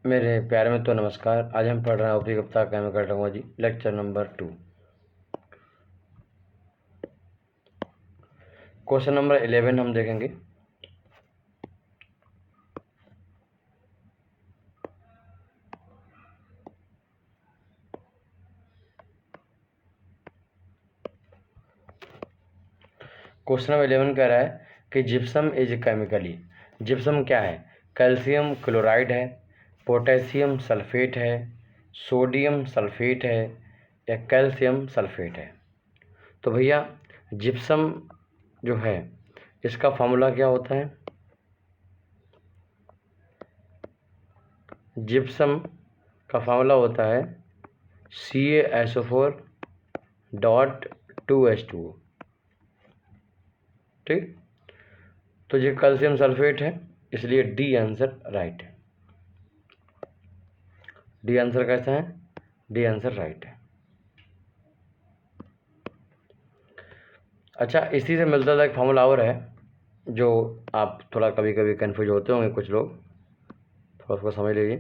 मेरे प्यारे में तो नमस्कार। आज हम पढ़ रहे हैं OP Gupta chemical technology lecture number 2। Question number 11 हम देखेंगे। क्वेश्चन नंबर 11 कह रहा है कि जिप्सम इज केमिकली। जिप्सम क्या है? कैल्शियम क्लोराइड है, पोटेशियम सल्फेट है, सोडियम सल्फेट है या कैल्शियम सल्फेट है। तो भैया जिप्सम जो है इसका फॉर्मूला क्या होता है? जिप्सम का फार्मूला होता है CaSO4.2H2O। ठीक, तो ये कैल्शियम सल्फेट है, इसलिए डी आंसर राइट है। डी आंसर कैसा है? डी आंसर राइट है। अच्छा, इसी से मिलता जुलता एक फार्मूला और है जो आप थोड़ा कभी कभी कन्फ्यूज होते होंगे कुछ लोग, थोड़ा उसको समझ लीजिए।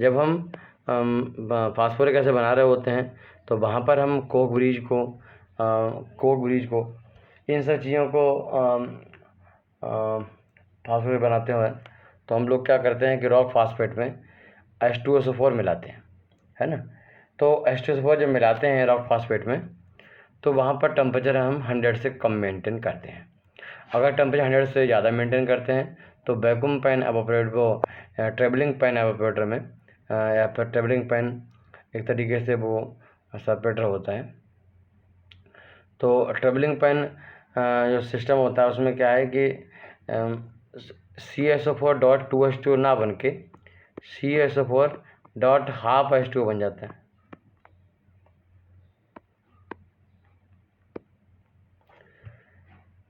जब हम फास्फोरिक एसिड बना रहे होते हैं तो वहाँ पर हम कोक ब्रिज को इन सब चीज़ों को फास्फोरिक बनाते हैं तो हम लोग क्या करते हैं कि रॉक फास्फेट में H2SO4 मिलाते हैं, है ना। तो H2SO4 जब मिलाते हैं रॉक फास्फेट में तो वहाँ पर टेम्परेचर हम 100 से कम मेंटेन करते हैं। अगर टेम्परेचर 100 से ज़्यादा मेंटेन करते हैं तो वैक्यूम पैन एवापोरेटर को ट्रेवलिंग पैन एवापोरेटर में या फिर ट्रेवलिंग पैन एक तरीके से वो सेपरेटर होता है। तो ट्रेवलिंग पैन जो सिस्टम होता है उसमें क्या है कि CaSO4.2H2O ना बन के CaSO4.12H2O बन जाता है।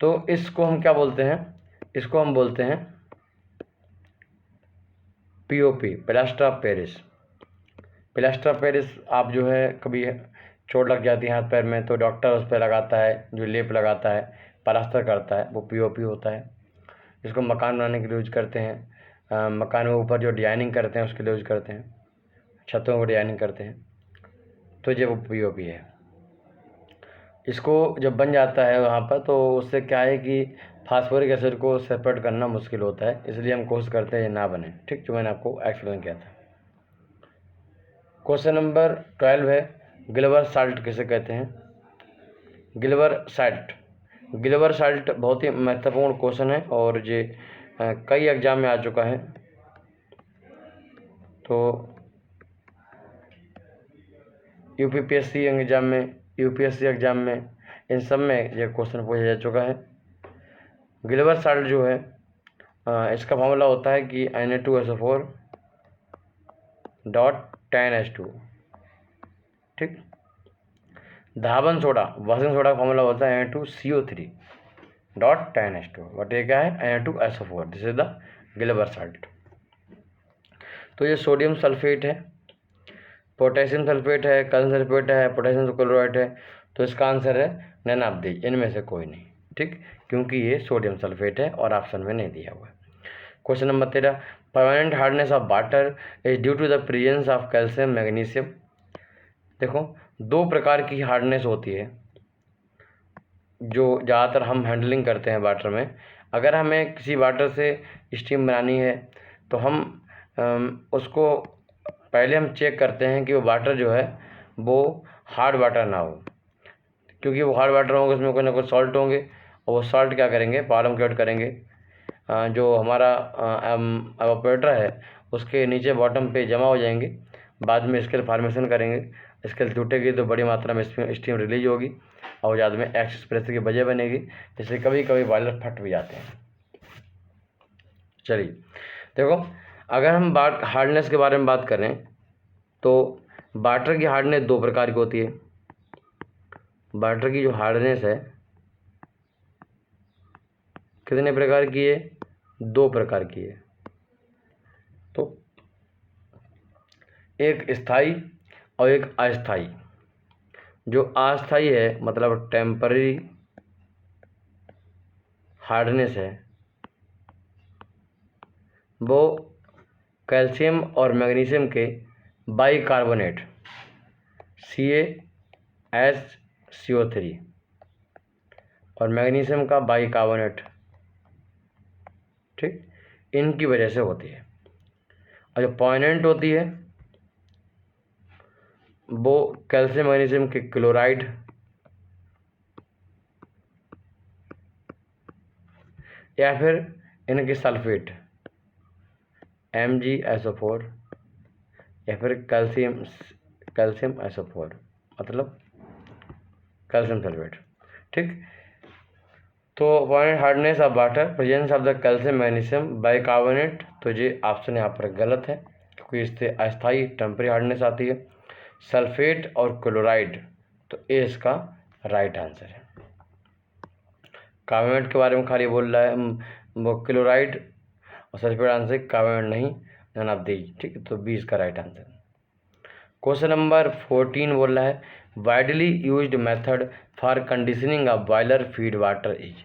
तो इसको हम क्या बोलते हैं? इसको हम बोलते हैं POP, plaster of Paris. Plaster of Paris आप जो है कभी चोट लग जाती है हाथ पैर में तो डॉक्टर उस पर लगाता है, जो लेप लगाता है, प्लास्टर करता है, वो POP होता है। इसको मकान बनाने के लिए यूज करते हैं, मकान में ऊपर जो डिजाइनिंग करते हैं उसके लिए यूज करते हैं, छतों को डिजाइनिंग करते हैं, तो ये वो POP है। इसको जब बन जाता है वहाँ पर तो उससे क्या है कि फास्फोरिक एसिड को सेपरेट करना मुश्किल होता है, इसलिए हम कोशिश करते हैं ये ना बने। ठीक, जो मैंने आपको एक्सप्लेन किया था। क्वेश्चन नंबर 12 है, गिल्बर साल्ट किसे कहते हैं? गिल्बर साल्ट बहुत ही महत्वपूर्ण क्वेश्चन है और ये कई एग्जाम में आ चुका है। तो UPSC एग्जाम में इन सब में ये क्वेश्चन पूछा जा चुका है। गिल्बर साल्ट जो है इसका फॉर्मूला होता है कि Na2SO4.10H2। ठीक, धावन सोडा वॉशिंग सोडा का फॉर्मूला होता है Na2CO3.10H2, बट ये क्या है? Na2SO4। This is the Glauber salt. तो ये सोडियम सल्फेट है, पोटेशियम सल्फेट है, कैल्शियम सल्फेट है, पोटेशियम क्लोराइड है। तो इसका आंसर है नन ऑफ दीज, इनमें से कोई नहीं। ठीक, क्योंकि ये सोडियम सल्फेट है और ऑप्शन में नहीं दिया हुआ है। Question number 13, permanent hardness of water is due to the presence of calcium magnesium. देखो, दो प्रकार की हार्डनेस होती है जो ज़्यादातर हम हैंडलिंग करते हैं वाटर में। अगर हमें किसी वाटर से स्टीम बनानी है तो हम उसको पहले हम चेक करते हैं कि वो वाटर जो है वो हार्ड वाटर ना हो, क्योंकि वो हार्ड वाटर होंगे उसमें कोई ना कोई सॉल्ट होंगे और वो सॉल्ट क्या करेंगे? प्रॉब्लम क्रिएट करेंगे। जो हमारा एवापोरेटर है उसके नीचे बॉटम पे जमा हो जाएंगे, बाद में स्केल फॉर्मेशन करेंगे। स्केल टूटेगी तो बड़ी मात्रा में स्टीम रिलीज होगी और ज़्यादा में एक्सेस प्रेशर की वजह बनेगी, जिससे कभी कभी बॉयलर फट भी जाते हैं। चलिए देखो, अगर हम हार्डनेस के बारे में बात करें तो वाटर की हार्डनेस दो प्रकार की होती है। वाटर की जो हार्डनेस है कितने प्रकार की है? दो प्रकार की है। तो एक स्थायी और एक अस्थायी। जो अस्थायी है मतलब टेम्पररी हार्डनेस है, वो कैल्शियम और मैग्नीशियम के बाइकार्बोनेट CaSCO3 और मैग्नीशियम का बाइकार्बोनेट, ठीक, इनकी वजह से होती है। और जो पॉइनेंट होती है वो कैल्शियम मैग्नीशियम के क्लोराइड या फिर इनके सल्फेट MgSO4 या फिर कैल्शियम SO4 मतलब कैल्शियम सल्फेट, ठीक। तो point hardness of water, presence of the calcium magnesium bicarbonate, तो ये ऑप्शन यहाँ पर गलत है क्योंकि इससे अस्थायी टेम्परेरी हार्डनेस आती है। सल्फेट और क्लोराइड, तो ए इसका राइट आंसर है। कार्बोनेट के बारे में खाली बोल रहा है वो क्लोराइड और सल्फेट आंसर, कार्बोनेट नहीं, नन ऑफ दी, ठीक है। तो बी इसका राइट आंसर। क्वेश्चन नंबर 14 बोल रहा है widely used method for conditioning of boiler feed water is.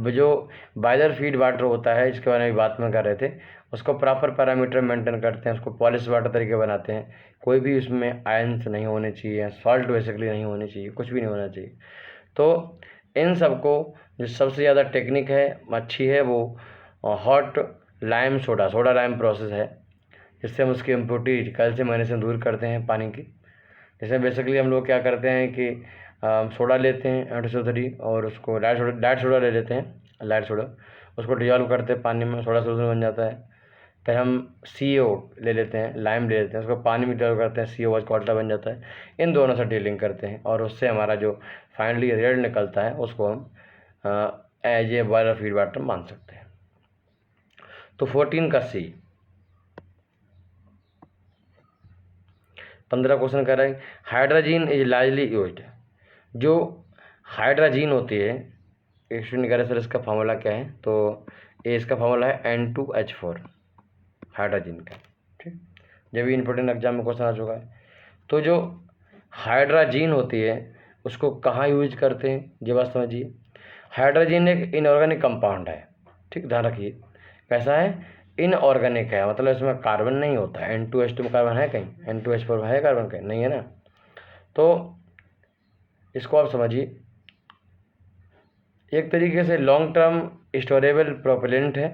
जो बॉयलर फीड वाटर होता है, इसके बारे में बात में कर रहे थे, उसको प्रॉपर पैरामीटर मेंटेन करते हैं, उसको पॉलिश वाटर तरीके बनाते हैं, कोई भी उसमें आयंस नहीं होने चाहिए, सॉल्ट बेसिकली नहीं होने चाहिए, कुछ भी नहीं होना चाहिए। तो इन सबको जो सबसे ज़्यादा टेक्निक है अच्छी है वो hot lime soda lime process है, जिससे हम उसकी इम्प्योरिटी कैल्शियम मैग्नीशियम दूर करते हैं पानी की। जैसे बेसिकली हम लोग क्या करते हैं कि सोडा लेते हैं H2O3 और उसको लाइट सोडा ले लेते हैं, लाइट सोडा उसको डिजॉल्व करते हैं पानी में, सोडा सोल्यूशन बन जाता है। फिर हम CO ले लेते हैं, लाइम ले लेते हैं, उसको पानी में डिजॉल्व करते हैं, CO वाटर बन जाता है। इन दोनों से डीलिंग करते हैं और उससे हमारा जो फाइनली रिजल्ट निकलता है उसको हम as a boiler feed water मान सकते हैं। तो 14 का C। 15 क्वेश्चन कर रहे हैं हाइड्रोजीन इज लार्जली यूज्ड। जो हाइड्रोजीन होती है, एक स्टूडेंट कह रहे सर इसका फार्मूला क्या है, तो ये इसका फार्मूला है N2H4 हाइड्रोजीन का, ठीक। जब भी इंपॉर्टेंट एग्जाम में क्वेश्चन आ चुका है। तो जो हाइड्रोजीन होती है उसको कहाँ यूज करते हैं, ये बात समझिए। हाइड्रोजीन एक इनऑर्गेनिक कंपाउंड है, ठीक, ध्यान रखिए। कैसा है, इनऑर्गेनिक है, मतलब इसमें कार्बन नहीं होता है। N2H2 में कार्बन है कहीं, N2H4 है कार्बन कहीं, नहीं है ना। तो इसको आप समझिए, एक तरीके से लॉन्ग टर्म स्टोरेबल प्रोपेलेंट है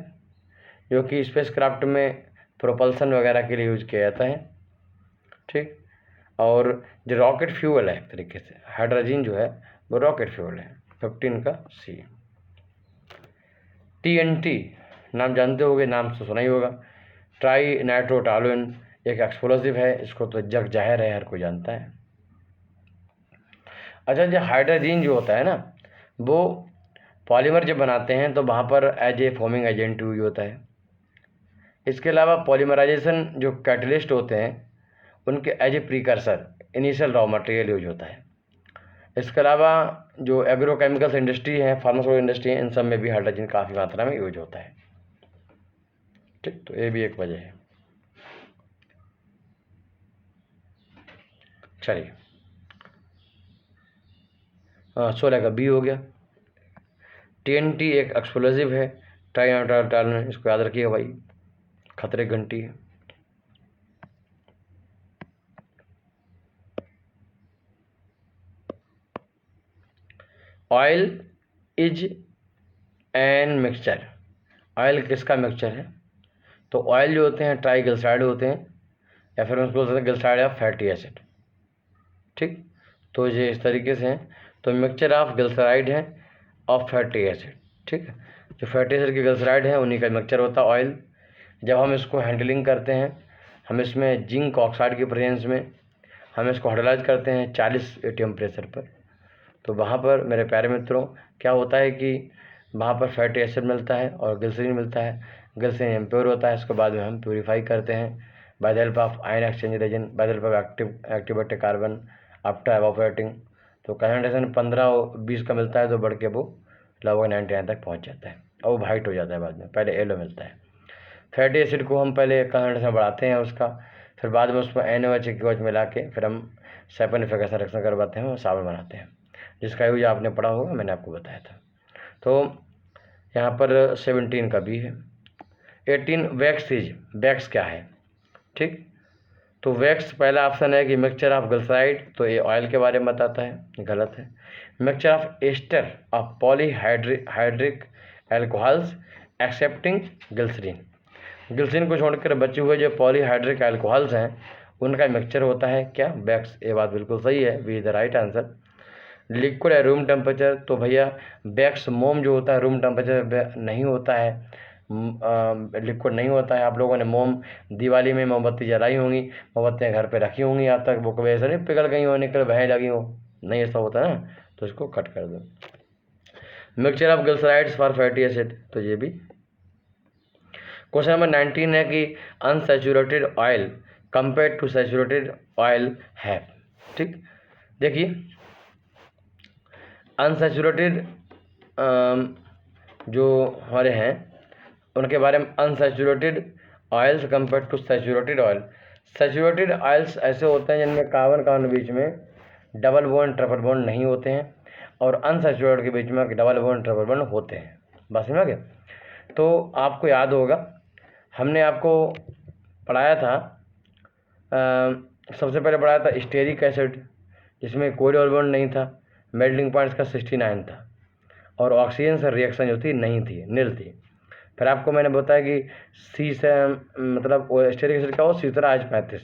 जो कि स्पेसक्राफ्ट में प्रोपल्सन वगैरह के लिए यूज किया जाता है, ठीक। और जो रॉकेट फ्यूल है एक तरीके से, हाइड्रोजन जो है वो रॉकेट फ्यूल है। 15 का C। TNT नाम जानते होगे, नाम तो सुना ही होगा, ट्राई नाइट्रोटॉलुएन, एक एक्सप्लोसिव है, इसको तो जग जाहिर है, हर कोई जानता है। अच्छा, जो हाइड्रोजन जो होता है ना, वो पॉलीमर जब बनाते हैं तो वहाँ पर as a foaming agent use होता है। इसके अलावा पॉलीमराइजेशन जो कैटलिस्ट होते हैं उनके as a precursor initial raw material use होता है। इसके अलावा जो एग्रोकेमिकल्स इंडस्ट्री है, फार्मास्यूटिकल इंडस्ट्री है, इन सब में भी हाइड्रोजन काफ़ी मात्रा में यूज होता है, ठीक। तो ये भी एक वजह है। चलिए 16 का B हो गया। TNT एक एक्सप्लोसिव है, ट्राई, इसको याद रखिएगा भाई, खतरे घंटी है। Oil is an mixture, oil किसका मिक्सचर है, तो ऑयल जो होते हैं ट्राईग्लिसराइड होते हैं या फिर उसको बोलते हैं ग्लिसराइड या फैटी एसिड, ठीक। तो ये इस तरीके से हैं, तो मिक्सचर ऑफ ग्लिसराइड है और फैटी एसिड, ठीक है। जो फैटी एसिड की ग्लिसराइड है उन्हीं का मिक्सचर होता है ऑयल। जब हम इसको हैंडलिंग करते हैं, हम इसमें जिंक ऑक्साइड की प्रेजेंस में हम इसको हाइड्रोलाइज करते हैं 40 टेम्परेचर पर। तो वहाँ पर मेरे प्यारे मित्रों क्या होता है कि वहाँ पर फैटी एसिड मिलता है और ग्लिसरीन मिलता है। ग्लिसरीन इम्प्योर होता है, इसके बाद में हम प्योरीफाई करते हैं by the help of ion exchange resin, by the help of activated carbon after evaporating. तो कंसंट्रेशन 15-20 का मिलता है तो बढ़ के वो लगभग 99 तक पहुँच जाता है और वो वाइट हो जाता है बाद में, पहले येलो मिलता है। फैटी एसिड को हम पहले कंसंट्रेशन बढ़ाते हैं उसका, फिर बाद में उसमें NaOH QH मिला के फिर हम सैपोनिफिकेशन रिएक्शन करवाते हैं और साबुन बनाते हैं, जिसका यूज आपने पढ़ा होगा, मैंने आपको बताया था। तो यहाँ पर 17 का B है। 18 वैक्स क्या है, ठीक। तो वैक्स पहला ऑप्शन है कि मिक्सचर ऑफ ग्लिसराइड, तो ये ऑयल के बारे में बताता है, गलत है। Mixture of ester of polyhydric alcohols excepting glycerine, glycerine को छोड़कर बचे हुए जो पॉलीहाइड्रिक एल्कोहल्स हैं उनका मिक्सचर होता है क्या, वैक्स। ये बात बिल्कुल सही है, B is the right answer. Liquid है रूम टेम्परेचर, तो भैया वैक्स मोम जो होता है रूम टेम्परेचर नहीं होता है, लिक्विड नहीं होता है। आप लोगों ने मोम दिवाली में मोमबत्ती जलाई होंगी, मोमबत्तियाँ घर पे रखी होंगी, आज तक वो कभी ऐसा नहीं पिघल गई हो, निकल बहने लगी हो, नहीं ऐसा होता ना, तो इसको कट कर दो। Mixture of glycerides for fatty acid, तो ये भी। क्वेश्चन नंबर 19 है कि unsaturated oil compare to saturated oil है, ठीक। देखिए अनसैचुरेटेड जो हमारे हैं उनके बारे में, unsaturated oils compare to saturated oil. Saturated oils ऐसे होते हैं जिनमें कार्बन कार्बन बीच में डबल बॉन्ड ट्रिपल बॉन्ड नहीं होते हैं, और अनसैचुरेटेड के बीच में डबल बॉन्ड ट्रिपल बॉन्ड होते हैं। बस समझ गए। तो आपको याद होगा हमने आपको पढ़ाया था, सबसे पहले पढ़ाया था स्टेरिक एसिड, जिसमें कोई डबल बॉन्ड नहीं था, मेल्टिंग पॉइंट का 69 था, और ऑक्सीजन से रिएक्शन जो थी नहीं थी, नील थी। फिर आपको मैंने बताया कि सी से मतलब स्टेरिक एसिड का हो C(H35).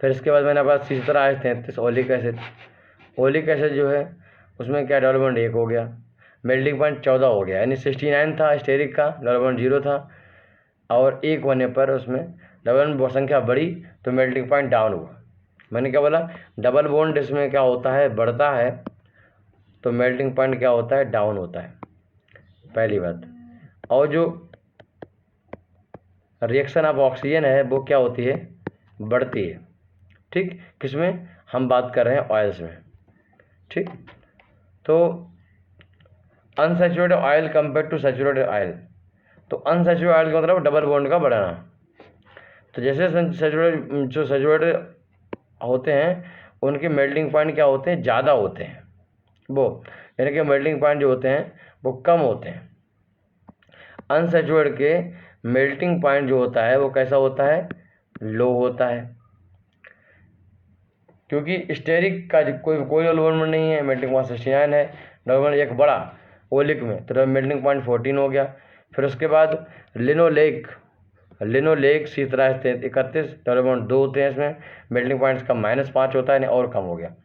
फिर इसके बाद मैंने आपका C(H33) oleic acid. Oleic acid जो है उसमें क्या डबल बॉन्ड 1 हो गया, मेल्टिंग पॉइंट 14 हो गया, यानी 69 था स्टेरिक का, डबल बॉन्ड 0 था, और 1 होने पर उसमें डबल बॉन्ड संख्या बढ़ी तो मेल्टिंग पॉइंट डाउन हुआ। मैंने क्या बोला, डबल बॉन्ड इसमें क्या होता है, बढ़ता है, तो मेल्टिंग पॉइंट क्या होता है, डाउन होता है, पहली बात। और जो रिएक्शन ऑफ ऑक्सीजन है वो क्या होती है, बढ़ती है, ठीक। किसमें हम बात कर रहे हैं, ऑयल्स में, ठीक। तो unsaturated oil compare to saturated oil, तो अनसैचुरेटेड ऑयल का मतलब डबल बॉन्ड का बढ़ना। तो जैसे सैचुरेटेड जो सैचुरेटेड होते हैं उनके मेल्टिंग पॉइंट क्या होते हैं, ज़्यादा होते हैं वो, यानी कि मेल्टिंग पॉइंट जो होते हैं वो कम होते हैं। अनसैचुरेटेड के मेल्टिंग पॉइंट जो होता है वो कैसा होता है, लो होता है, क्योंकि स्टेरिक का कोई डबल बॉन्ड नहीं है, मेल्टिंग पॉइंट 69 है, डबल बॉन्ड एक बड़ा ओलिक में, तो मेल्टिंग पॉइंट 14 हो गया। फिर उसके बाद लिनोलेक C(H31), डबल बॉन्ड 2 होते हैं इसमें, मेल्टिंग पॉइंट्स का -5 होता है, और कम हो गया।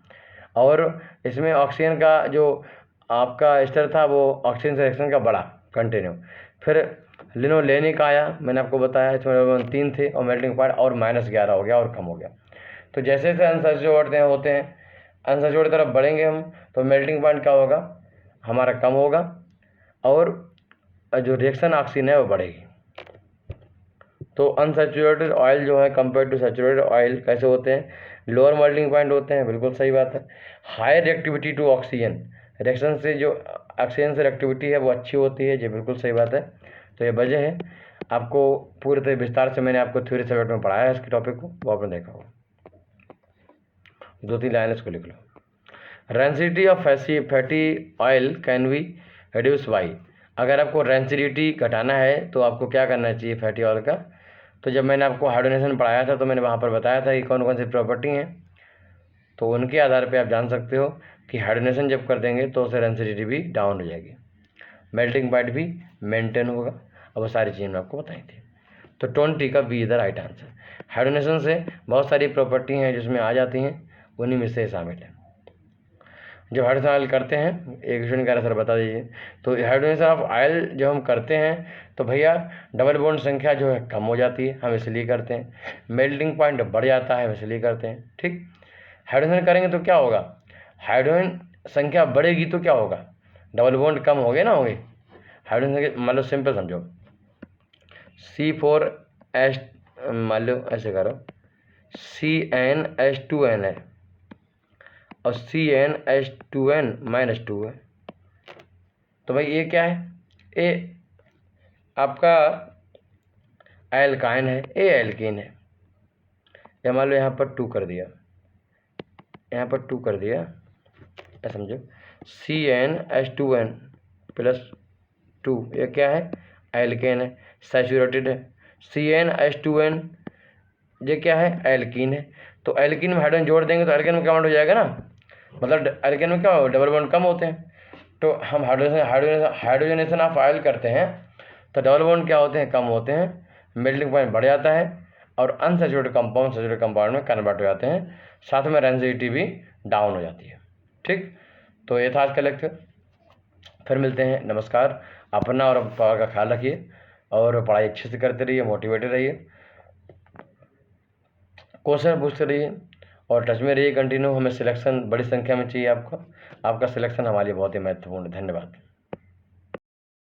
और इसमें ऑक्सीजन का जो आपका एस्टर था वो ऑक्सीजन से रिएक्शन का बढ़ा कंटिन्यू। फिर लिनोलेनिक आया, मैंने आपको बताया, इसमें डबल बॉन्ड 3 थे, और मेल्टिंग पॉइंट और -11 हो गया, और कम हो गया। तो जैसे जैसे अनसैचुरेटेड होते हैं, अनसैचुरेटेड तरफ बढ़ेंगे हम, तो मेल्टिंग पॉइंट क्या होगा, हमारा कम होगा, और जो रिएक्शन ऑक्सीजन है वो बढ़ेगी। तो अनसैचुरेटेड ऑयल जो है कंपेयर टू सैचुरेटेड ऑयल कैसे होते हैं, लोअर मेल्टिंग पॉइंट होते हैं, बिल्कुल सही बात है। High reactivity to oxygen, reaction से जो ऑक्सीजन से रिएक्टिविटी है वो अच्छी होती है, ये बिल्कुल सही बात है। तो ये वजह है, आपको पूरे तरह विस्तार से मैंने आपको थ्योरी सब्जेक्ट में पढ़ाया है इसके टॉपिक को, वो आपने देखा होगा। 2-3 लाइन इसको लिख लो। Rancidity of fatty oil can be reduce by, अगर आपको रेंसिडिटी घटाना है तो आपको क्या करना चाहिए फैटी ऑयल का, तो जब मैंने आपको हाइड्रोजनेशन पढ़ाया था तो मैंने वहाँ पर बताया था कि कौन कौन सी प्रॉपर्टी हैं, तो उनके आधार पे आप जान सकते हो कि हाइड्रोजनेशन जब कर देंगे तो उससे रेंसिडिटी भी डाउन हो जाएगी, मेल्टिंग पॉइंट भी मेंटेन होगा, और वो सारी चीज़ें मैंने आपको बताई थी। तो 20 का B is the right answer. Hydrogenation से बहुत सारी प्रॉपर्टी हैं जिसमें आ जाती हैं, उन्हीं में से शामिल है। जब हाइड्रोजन ऑयल करते हैं, एक स्टूडेंट कह रहा सर बता दीजिए, तो हाइड्रोजन ऑफ ऑयल जब हम करते हैं तो भैया डबल बॉन्ड संख्या जो है कम हो जाती है, हम इसलिए करते हैं, मेल्टिंग पॉइंट बढ़ जाता है, हम इसलिए करते हैं, ठीक। हाइड्रोजन करेंगे तो क्या होगा, हाइड्रोजन संख्या बढ़ेगी तो क्या होगा, डबल बॉन्ड कम हो गए ना, होंगे हाइड्रोजन संख्या, मान लो सिंपल समझो, C4H, मान लो ऐसे करो, CnH2n है और CnH2n-2 है, तो भाई ये क्या है, ये आपका एल्काइन है, ये एल्कीन है। या मान लो यहाँ पर 2 कर दिया, यहाँ पर 2 कर दिया, ऐसा समझो CnH2n+2, ये क्या है, एल्केन है, सैचुरेटेड है। CnH2n ये क्या है, एल्कीन है। तो एल्कीन में हाइड्रोजन जोड़ देंगे तो एल्केन में काउंट हो जाएगा ना, मतलब एल्केन में क्या डबल बॉन्ड कम होते हैं। तो हम हाइड्रोजनेशन ऑफ ऑयल करते हैं तो डबल बॉन्ड क्या होते हैं, कम होते हैं, मेल्टिंग पॉइंट बढ़ जाता है और अनसैचुरेटेड कंपाउंड सैचुरेटेड कंपाउंड में कन्वर्ट हो जाते हैं, साथ में रेंसिडिटी भी डाउन हो जाती है। ठीक, तो ये था आज का लेक्चर। फिर मिलते हैं, नमस्कार। अपना और पावर का ख्याल रखिए और पढ़ाई अच्छे से करते रहिए, मोटिवेटेड रहिए, क्वेश्चन पूछते रहिए और टच में रहिए कंटिन्यू। हमें सिलेक्शन बड़ी संख्या में चाहिए आपका सिलेक्शन हमारे लिए बहुत ही महत्वपूर्ण है। धन्यवाद।